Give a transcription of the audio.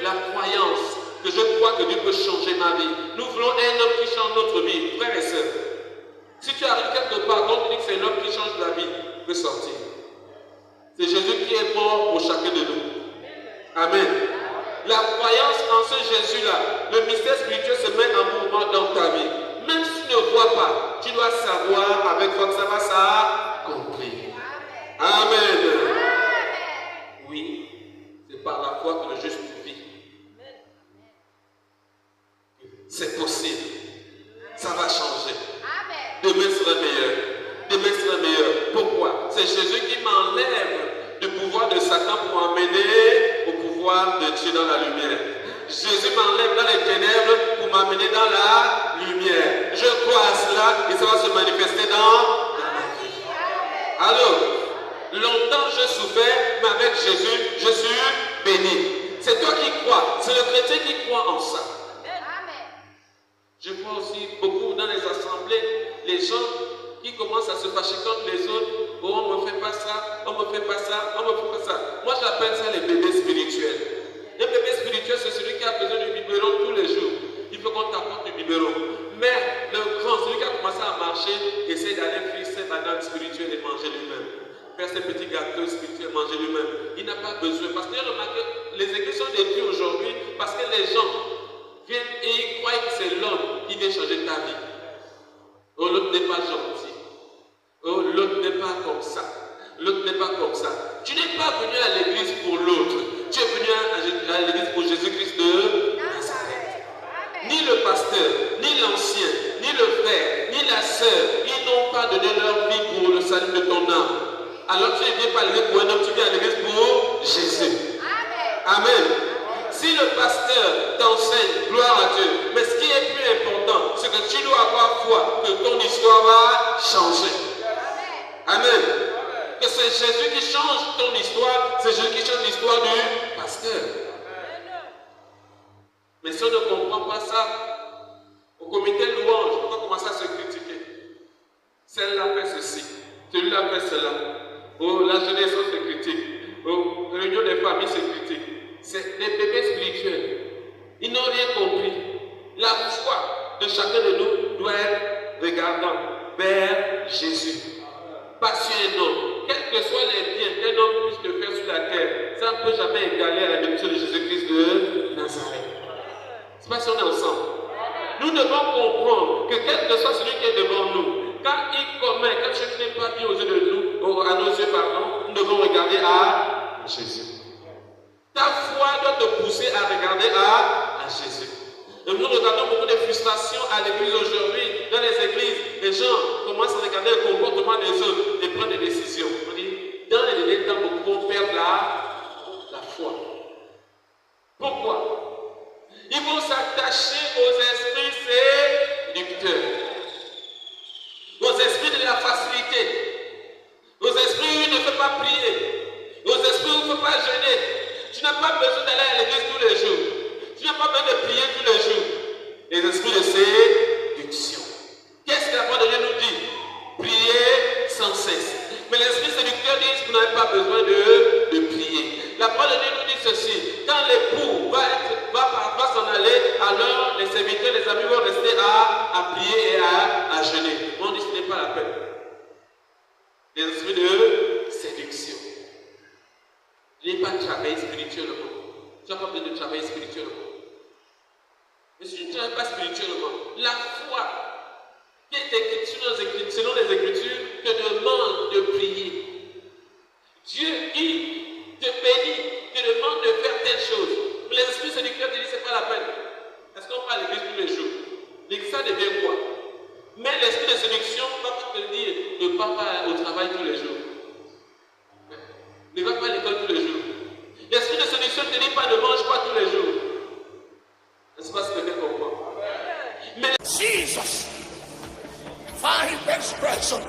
la croyance que je crois que Dieu peut changer ma vie. Nous voulons un homme qui change notre vie, frères et sœurs. Si tu arrives quelque part, quand tu dis que c'est l'homme qui change ta vie, tu peux sortir. C'est Jésus qui est mort pour chacun de nous. Amen. La croyance en ce Jésus-là, le mystère spirituel se met en mouvement dans ta vie. Même si tu ne vois pas, tu dois savoir avec foi que ça va s'accomplir. Amen. Oui, c'est par la foi que le juste vit. C'est possible. Ça va changer. Demain sera meilleur. Demain sera meilleur. Pourquoi? C'est Jésus qui m'enlève du pouvoir de Satan pour m'amener au pouvoir de Dieu dans la lumière. Jésus m'enlève dans les ténèbres pour m'amener dans la lumière. Je crois à cela et ça va se manifester dans ma vie. Alors, longtemps je souffrais, mais avec Jésus, je suis béni. C'est toi qui crois, c'est le chrétien qui croit en ça. Je vois aussi beaucoup dans les assemblées, les gens qui commencent à se fâcher contre les autres. Oh, on ne me fait pas ça, on ne me fait pas ça, on ne me fait pas ça. Moi, j'appelle ça les bébés spirituels. Un bébé spirituel, c'est celui qui a besoin du biberon tous les jours. Il faut qu'on t'apporte du biberon. Mais le grand, celui qui a commencé à marcher, essaie d'aller faire ses bananes spirituelles et manger lui-même. Faire ses petits gâteaux spirituels et manger lui-même. Il n'a pas besoin. Parce que remarquez, les églises sont détruites aujourd'hui parce que les gens viennent et ils croient que c'est l'homme qui vient changer ta vie. Oh, l'autre n'est pas gentil. Oh, l'autre n'est pas comme ça. L'autre n'est pas comme ça. Tu n'es pas venu à l'église pour l'autre. Tu es venu à l'église pour Jésus-Christ de Nazareth. Ni le pasteur, ni l'ancien, ni le frère, ni la sœur, ils n'ont pas donné leur vie pour le salut de ton âme. Alors tu ne viens pas à l'église pour un homme, tu viens à l'église pour Jésus. Amen. Si le pasteur t'enseigne, gloire à Dieu, mais ce qui est plus important, c'est que tu dois avoir foi que ton histoire va changer. Amen. Que c'est Jésus qui change ton histoire, c'est Jésus qui change l'histoire du pasteur. Mais si on ne comprend pas ça, au comité de louange, on va commencer à se critiquer. Celle-là fait ceci, celui-là fait cela. Oh, la jeunesse, on se critique. Oh, réunion des familles se critique. C'est des bébés spirituels. Ils n'ont rien compris. La foi de chacun de nous doit être regardant vers Jésus. Pas sur un homme. Quels que soient les biens qu'un homme puisse te faire sur la terre, ça ne peut jamais égaler à la bénédiction de Jésus-Christ de Nazareth. C'est pas si on est ensemble. Nous devons comprendre que quel que soit celui qui est devant nous, quand il commet quelque chose qui n'est pas bien aux yeux de nous, à nos yeux, pardon, nous devons regarder à Jésus. Ta foi doit te pousser à regarder à Jésus. Et nous regardons beaucoup de frustrations à l'église aujourd'hui. Dans les églises, les gens commencent à regarder le comportement des autres et prendre des décisions. On dit, dans les derniers temps, nous pouvons perdre la foi. Pourquoi? Ils vont s'attacher aux esprits séducteurs, aux esprits de la facilité, aux esprits où il ne faut pas prier, aux esprits où il ne faut pas jeûner. Tu n'as pas besoin d'aller à l'église tous les jours. Tu n'as pas besoin de prier tous les jours. Les esprits de séduction. Qu'est-ce que la parole de Dieu nous dit? Prier sans cesse. Mais l'esprit séducteur dit que vous n'avez pas besoin de prier. La parole de Dieu nous dit ceci. Quand l'époux va s'en aller, alors les serviteurs, les amis vont rester à prier et à jeûner. On dit que ce n'est pas la peine. Les esprits de séduction. Il n'est pas travailler spirituellement. Tu n'as pas besoin de travailler spirituellement. Mais si tu ne travailles pas spirituellement, la foi qui est écrite selon les Écritures te demande de prier. Dieu, il te bénit, te demande de faire telle chose. Mais l'esprit séducteur te dit c'est pas la peine. Est-ce qu'on va à l'église tous les jours? L'église, ça devient quoi? Mais l'esprit de séduction ne va pas te dire ne va pas au travail tous les jours. Ne va pas à l'école tous les jours. L'esprit de séduction ne te dit pas ne mange pas tous les jours. N'est-ce pas ce que quelqu'un comprend? Mais Jesus, find expression